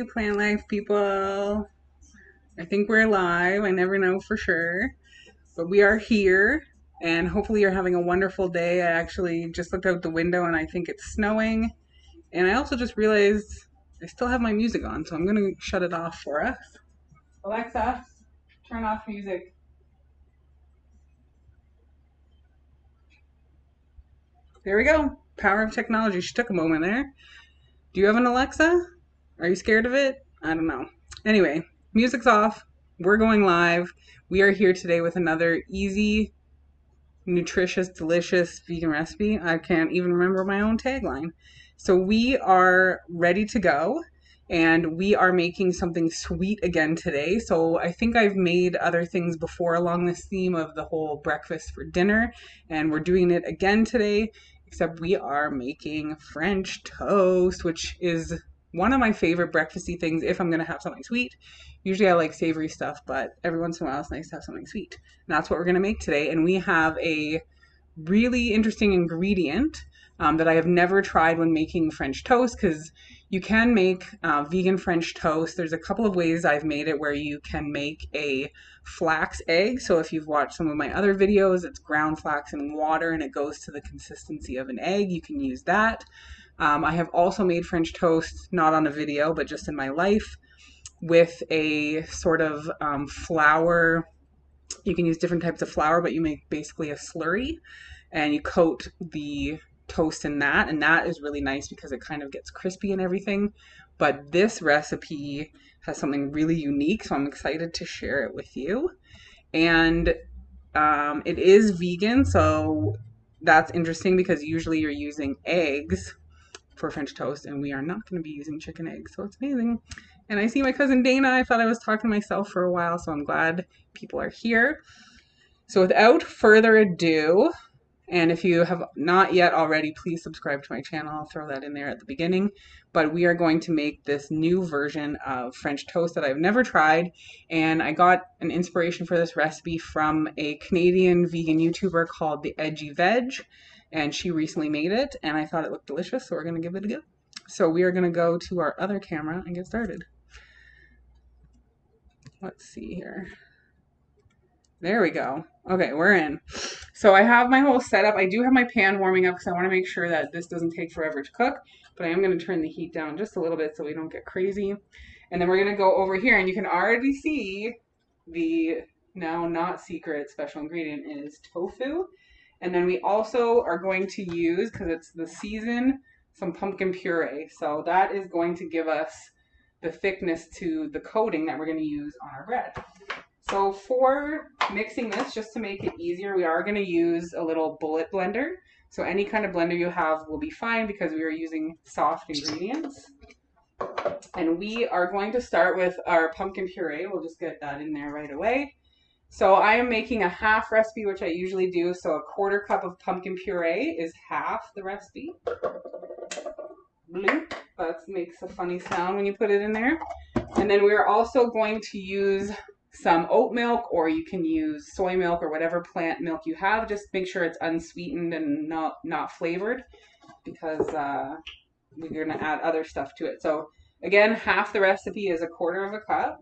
Hey, plant life people. I think we're live. I never know for sure, but we are here and hopefully you're having a wonderful day. I actually just looked out the window and I think it's snowing. And I also just realized I still have my music on, so I'm going to shut it off for us. Alexa, turn off music. There we go. Power of technology. She took a moment there. Do you have an Alexa? Are you scared of it? I don't know. Anyway, music's off. We're going live. We are here today with another easy, nutritious, delicious vegan recipe. I can't even remember my own tagline. So we are ready to go and we are making something sweet again today. So I think I've made other things before along this theme of the whole breakfast for dinner, and we're doing it again today, except we are making French toast, which is one of my favorite breakfasty things if I'm going to have something sweet. Usually I like savory stuff, but every once in a while it's nice to have something sweet. And that's what we're going to make today. And we have a really interesting ingredient that I have never tried when making French toast, because you can make vegan French toast. There's a couple of ways I've made it where you can make a flax egg. So if you've watched some of my other videos, it's ground flax and water and it goes to the consistency of an egg. You can use that. I have also made French toast, not on a video, but just in my life, with a sort of flour. You can use different types of flour, but you make basically a slurry and you coat the toast in that, and that is really nice because it kind of gets crispy and everything. But this recipe has something really unique, so I'm excited to share it with you. And it is vegan, so that's interesting because usually you're using eggs for French toast, and we are not going to be using chicken eggs, so it's amazing. And I see my cousin Dana. I thought I was talking to myself for a while, so I'm glad people are here. So without further ado, and if you have not yet already, please subscribe to my channel. I'll throw that in there at the beginning. But we are going to make this new version of French toast that I've never tried. And I got an inspiration for this recipe from a Canadian vegan YouTuber called the Edgy Veg. And she recently made it, and I thought it looked delicious, so we're going to give it a go. So we are going to go to our other camera and get started. Let's see here. There we go. Okay, we're in. So I have my whole setup. I do have my pan warming up because I want to make sure that this doesn't take forever to cook, but I am going to turn the heat down just a little bit so we don't get crazy. And then we're going to go over here, and you can already see the now not secret special ingredient is tofu. And then we also are going to use, because it's the season, some pumpkin puree. So that is going to give us the thickness to the coating that we're going to use on our bread. So for mixing this, just to make it easier, we are going to use a little bullet blender. So any kind of blender you have will be fine because we are using soft ingredients. And we are going to start with our pumpkin puree. We'll just get that in there right away. So I am making a half recipe, which I usually do. So a quarter cup of pumpkin puree is half the recipe. Bloop. That makes a funny sound when you put it in there. And then we're also going to use some oat milk, or you can use soy milk or whatever plant milk you have. Just make sure it's unsweetened and not flavored, because we're going to add other stuff to it. So again, half the recipe is a quarter of a cup.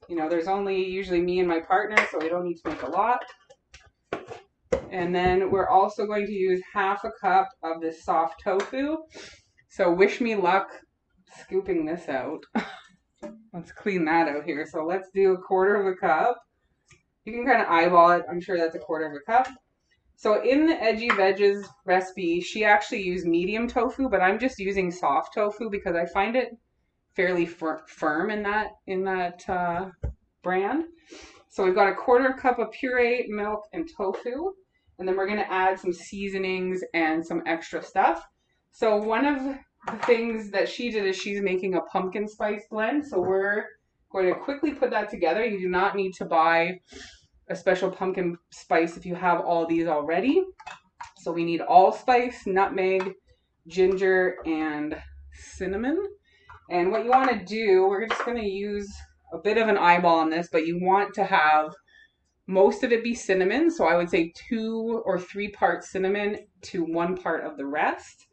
You know, there's only usually me and my partner, so we don't need to make a lot. And then we're also going to use half a cup of this soft tofu. So wish me luck scooping this out. Let's clean that out here. So let's do a quarter of a cup. You can kind of eyeball it. I'm sure that's a quarter of a cup. So in the Edgy Veg's recipe, she actually used medium tofu, but I'm just using soft tofu because I find it fairly firm in that brand. So we've got a quarter cup of puree, milk, and tofu. And then we're going to add some seasonings and some extra stuff. So one of the things that she did is she's making a pumpkin spice blend. So we're going to quickly put that together. You do not need to buy a special pumpkin spice if you have all these already. So we need allspice, nutmeg, ginger, and cinnamon. And what you want to do, we're just going to use a bit of an eyeball on this, but you want to have most of it be cinnamon. So I would say 2 or 3 parts cinnamon to 1 part of the rest.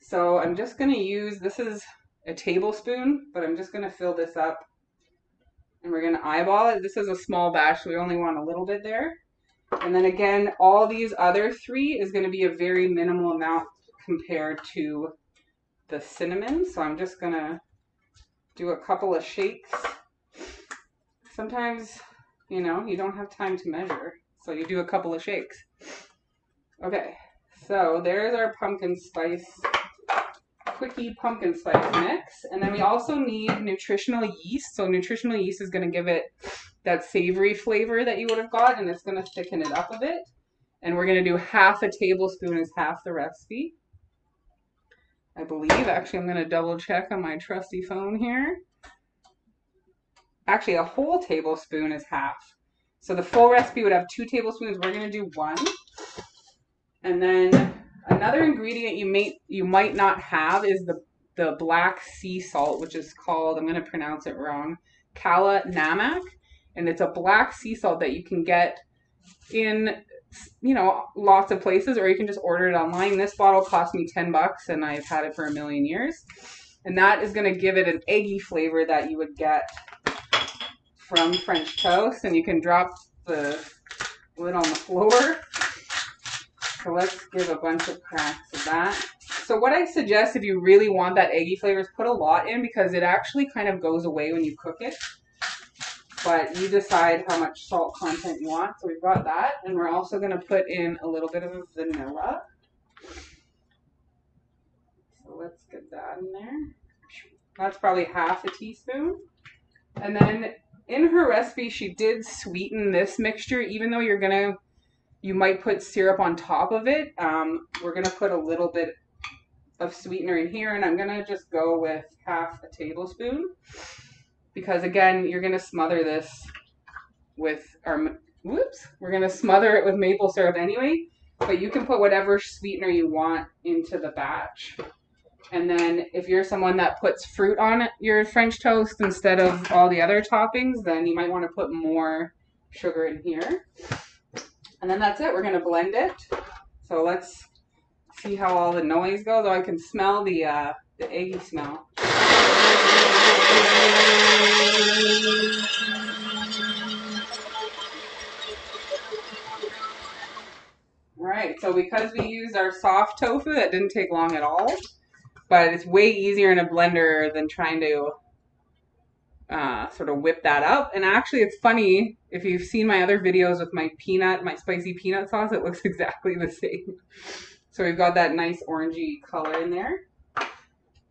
So I'm just going to use, this is a tablespoon, but I'm just going to fill this up and we're going to eyeball it. This is a small batch, so we only want a little bit there. And then again, all these other 3 is going to be a very minimal amount compared to the cinnamon. So I'm just going to do a couple of shakes. Sometimes, you know, you don't have time to measure, so you do a couple of shakes. Okay, so there's our pumpkin spice, quickie pumpkin spice mix. And then we also need nutritional yeast. So nutritional yeast is going to give it that savory flavor that you would have got, and it's going to thicken it up a bit. And we're going to do half a tablespoon is half the recipe, I believe. Actually, I'm going to double check on my trusty phone here. Actually, a whole tablespoon is half. So the full recipe would have 2 tablespoons. We're going to do 1. And then another ingredient you might not have is the black sea salt, which is called, I'm going to pronounce it wrong, KALA NAMAK. And it's a black sea salt that you can get in, you know, lots of places, or you can just order it online. This bottle cost me $10 and I've had it for a million years. And that is going to give it an eggy flavor that you would get from French toast. And you can drop the lid on the floor. So let's give a bunch of cracks of that. So what I suggest if you really want that eggy flavor is put a lot in, because it actually kind of goes away when you cook it. But you decide how much salt content you want. So we've got that. And we're also going to put in a little bit of vanilla. So let's get that in there. That's probably half a teaspoon. And then in her recipe, she did sweeten this mixture. Even though you might put syrup on top of it, we're going to put a little bit of sweetener in here. And I'm going to just go with half a tablespoon. Because again, you're going to smother this with we're going to smother it with maple syrup anyway, but you can put whatever sweetener you want into the batch. And then if you're someone that puts fruit on your French toast instead of all the other toppings, then you might want to put more sugar in here. And then that's it. We're going to blend it. So let's see how all the noise goes. Oh, I can smell the eggy smell. Alright, so because we used our soft tofu, that didn't take long at all, but it's way easier in a blender than trying to sort of whip that up. And actually it's funny, if you've seen my other videos with my spicy peanut sauce, it looks exactly the same. So we've got that nice orangey color in there.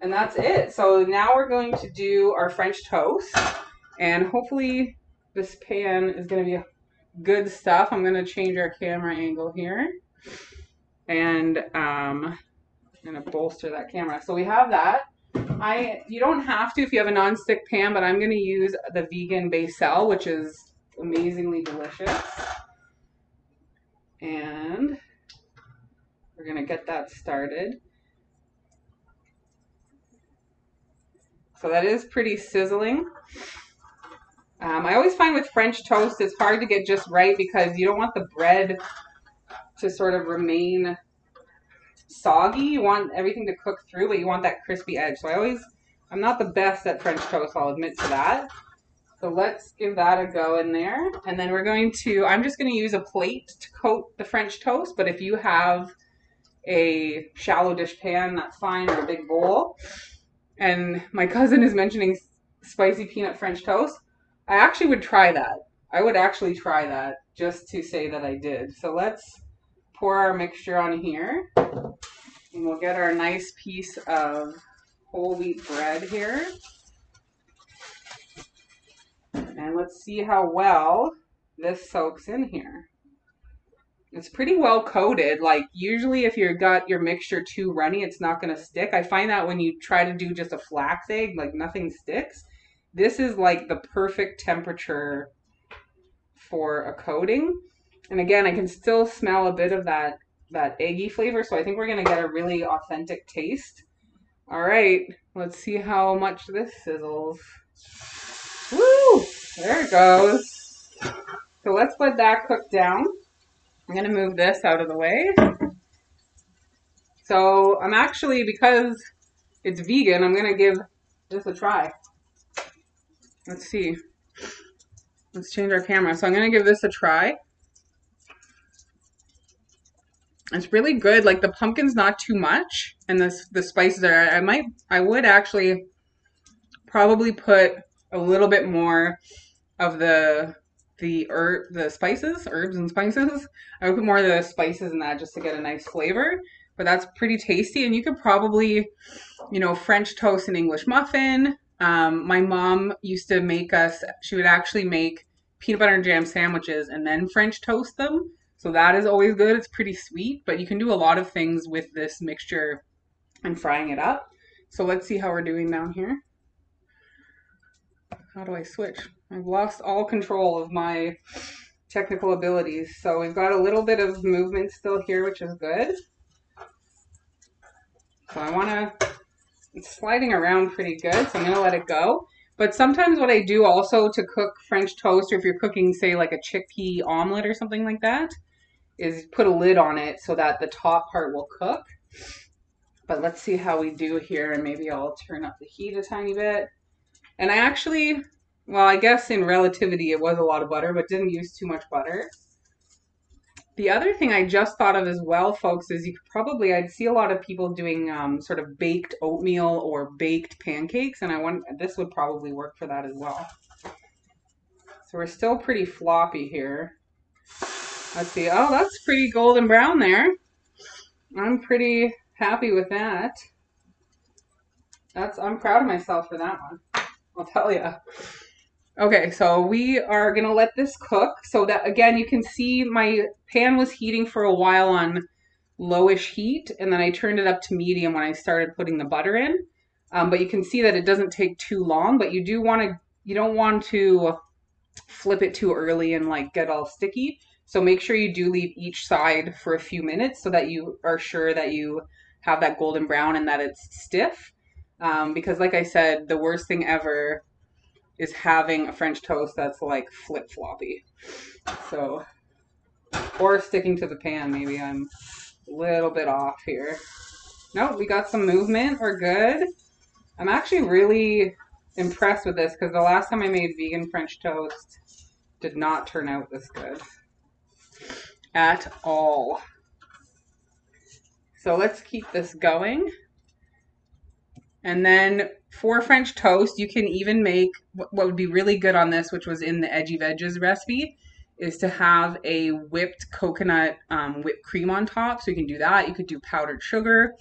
And that's it. So now we're going to do our French toast. And hopefully this pan is going to be good stuff. I'm going to change our camera angle here. And I'm going to bolster that camera. So we have that. You don't have to if you have a non-stick pan, but I'm going to use the vegan basil, which is amazingly delicious. And we're going to get that started. So that is pretty sizzling. I always find with French toast, it's hard to get just right because you don't want the bread to sort of remain soggy. You want everything to cook through, but you want that crispy edge. So I'm not the best at French toast, I'll admit to that. So let's give that a go in there. And then I'm just going to use a plate to coat the French toast, but if you have a shallow dish pan, that's fine, or a big bowl. And my cousin is mentioning spicy peanut French toast. I actually would try that. I would actually try that just to say that I did. So let's pour our mixture on here. And we'll get our nice piece of whole wheat bread here. And let's see how well this soaks in here. It's pretty well coated. Like usually if you've got your mixture too runny, it's not going to stick. I find that when you try to do just a flax egg, like nothing sticks. This is like the perfect temperature for a coating. And again, I can still smell a bit of that eggy flavor. So I think we're going to get a really authentic taste. All right, let's see how much this sizzles. Woo! There it goes. So let's let that cook down. I'm going to move this out of the way. So I'm actually, because it's vegan, I'm going to give Just a try. Let's see. Let's change our camera. So I'm going to give this a try. It's really good. Like the pumpkin's not too much, and the spices are. I would actually probably put a little bit more of the spices, herbs and spices. I would put more of the spices in that just to get a nice flavor. But that's pretty tasty, and you could probably, French toast and English muffin. My mom used to make us. She would actually make peanut butter and jam sandwiches and then French toast them. So that is always good. It's pretty sweet, but you can do a lot of things with this mixture and frying it up. So let's see how we're doing down here. How do I switch? I've lost all control of my technical abilities. So we've got a little bit of movement still here, which is good. So it's sliding around pretty good, so I'm gonna let it go. But sometimes what I do also to cook French toast, or if you're cooking, say, like a chickpea omelet or something like that, is put a lid on it so that the top part will cook. But let's see how we do here, and maybe I'll turn up the heat a tiny bit. And I actually, well, I guess in relativity it was a lot of butter, but didn't use too much butter. The other thing I just thought of as well, folks, is I'd see a lot of people doing sort of baked oatmeal or baked pancakes, and this would probably work for that as well. So we're still pretty floppy here. Let's see. Oh, that's pretty golden brown there. I'm pretty happy with that. I'm proud of myself for that one. I'll tell you. Okay, so we are going to let this cook so that, again, you can see my pan was heating for a while on lowish heat, and then I turned it up to medium when I started putting the butter in. But you can see that it doesn't take too long, but you don't want to flip it too early and like get all sticky. So make sure you do leave each side for a few minutes so that you are sure that you have that golden brown and that it's stiff. Because like I said, the worst thing ever is having a French toast that's like flip-floppy. So, or sticking to the pan. Maybe I'm a little bit off here. Nope, we got some movement. We're good. I'm actually really impressed with this because the last time I made vegan French toast did not turn out this good at all. So let's keep this going. And then for French toast, you can even make, what would be really good on this, which was in the Edgy Veg's recipe, is to have a whipped coconut whipped cream on top. So you can do that. You could do powdered sugar.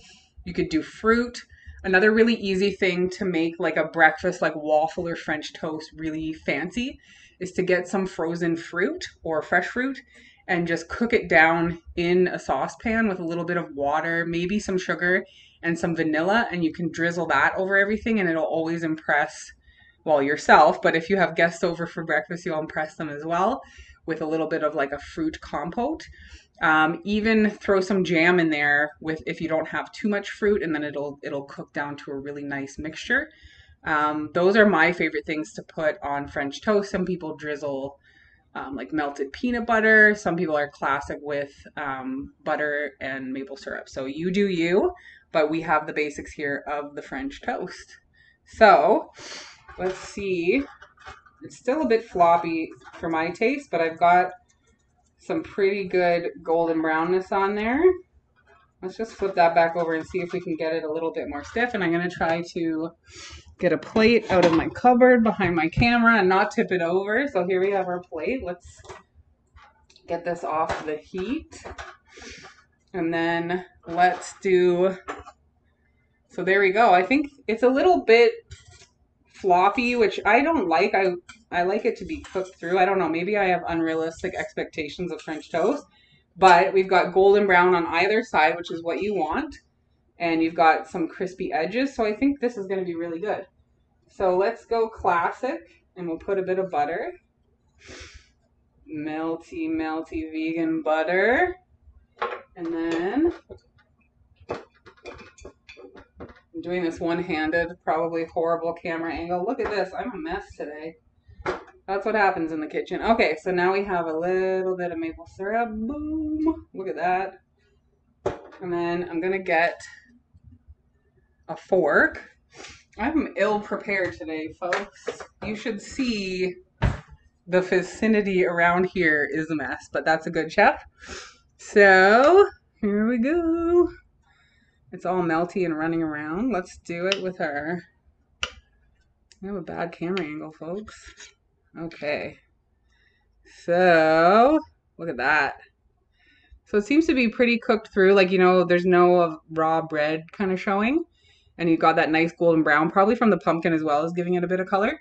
You could do fruit. Another really easy thing to make like a breakfast, like waffle or French toast really fancy, is to get some frozen fruit or fresh fruit and just cook it down in a saucepan with a little bit of water, maybe some sugar, and some vanilla, and you can drizzle that over everything, and it'll always impress, well, yourself, but if you have guests over for breakfast, you'll impress them as well with a little bit of like a fruit compote. Even throw some jam in there if you don't have too much fruit, and then it'll cook down to a really nice mixture. Those are my favorite things to put on French toast. Some people drizzle like melted peanut butter. Some people are classic with butter and maple syrup. So you do you, but we have the basics here of the French toast. So let's see. It's still a bit floppy for my taste, but I've got some pretty good golden brownness on there. Let's just flip that back over and see if we can get it a little bit more stiff. And I'm going to try to get a plate out of my cupboard behind my camera and not tip it over. So here we have our plate. Let's get this off the heat. And then let's do, so there we go. I think it's a little bit floppy, which I don't like. I like it to be cooked through. I don't know, maybe I have unrealistic expectations of French toast, but we've got golden brown on either side, which is what you want. And you've got some crispy edges, so I think this is going to be really good. So let's go classic, and we'll put a bit of butter. Melty, melty vegan butter. And then I'm doing this one-handed, probably horrible camera angle. Look at this, I'm a mess today. That's what happens in the kitchen. Okay, so now we have a little bit of maple syrup. Boom, look at that. And then I'm gonna get a fork, I'm ill prepared today, folks. You should see the vicinity around here is a mess, but that's a good chef. So here we go. It's all melty and running around. Let's do it with our... I have a bad camera angle, folks. Okay. So look at that. So it seems to be pretty cooked through. Like, you know, there's no raw bread kind of showing. And you got that nice golden brown, probably from the pumpkin as well, is giving it a bit of color.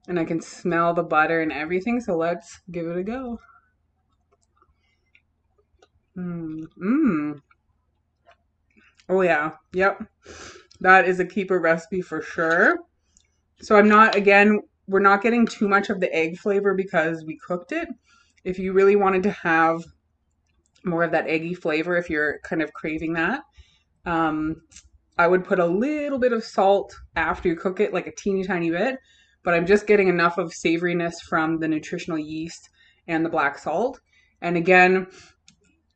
And I can smell the butter and everything. So let's give it a go. Oh yeah. Yep. That is a keeper recipe for sure. So I'm not, again, we're not getting too much of the egg flavor because we cooked it. If you really wanted to have more of that eggy flavor, if you're kind of craving that, I would put a little bit of salt after you cook it, like a teeny tiny bit, but I'm just getting enough of savoriness from the nutritional yeast and the black salt. And again,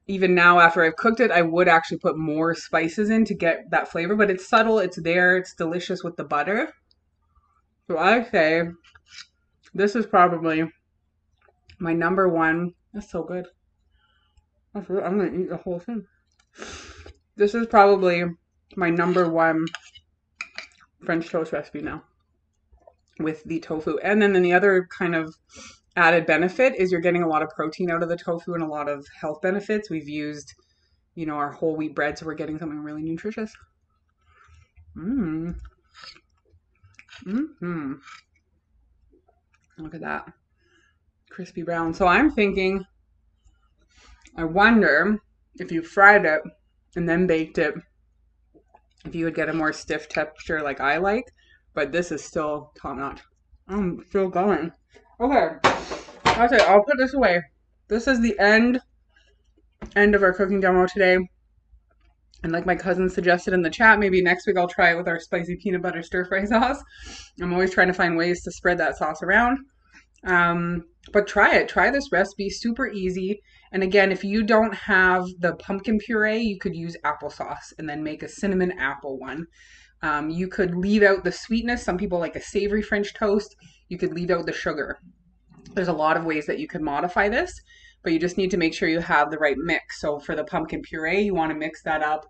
even now after I've cooked it, I would actually put more spices in to get that flavor, but it's subtle, it's there, it's delicious with the butter. So I say this is probably my number one. That's so good. I'm going to eat the whole thing. This is probably my number one French toast recipe now with the tofu. And then the other kind of added benefit is you're getting a lot of protein out of the tofu and a lot of health benefits. We've used, you know, our whole wheat bread, so we're getting something really nutritious. Look at that. Crispy brown. So I'm thinking, I wonder if you fried it and then baked it, if you would get a more stiff texture like I like, but this is still top notch. I'm still going. Okay, that's it. I'll put this away. This is the end of our cooking demo today. And like my cousin suggested in the chat, maybe next week I'll try it with our spicy peanut butter stir fry sauce. I'm always trying to find ways to spread that sauce around. But try it. Try this recipe. Super easy. And again, if you don't have the pumpkin puree, you could use applesauce and then make a cinnamon apple one. You could leave out the sweetness. Some people like a savory French toast. You could leave out the sugar. There's a lot of ways that you could modify this, but you just need to make sure you have the right mix. So for the pumpkin puree, you want to mix that up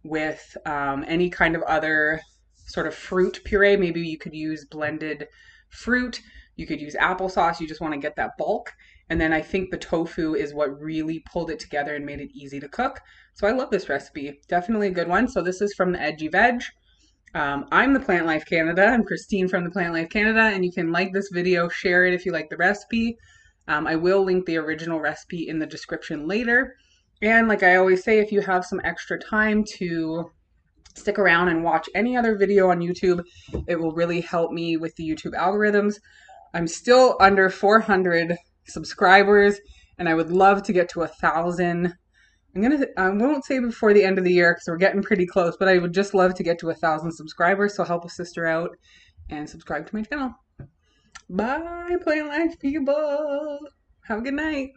with any kind of other sort of fruit puree. Maybe you could use blended fruit. You could use applesauce. You just want to get that bulk. And then I think the tofu is what really pulled it together and made it easy to cook. So I love this recipe. Definitely a good one. So this is from the Edgy Veg. I'm the Plant Life Canada. I'm Christine from the Plant Life Canada, and you can like this video, share it if you like the recipe. I will link the original recipe in the description later. And like I always say, if you have some extra time to stick around and watch any other video on YouTube, it will really help me with the YouTube algorithms. I'm still under 400 subscribers, and I would love to get to 1,000. I won't say before the end of the year because we're getting pretty close, but I would just love to get to 1,000 subscribers. So help a sister out and subscribe to my channel. Bye, Plant Life people. Have a good night.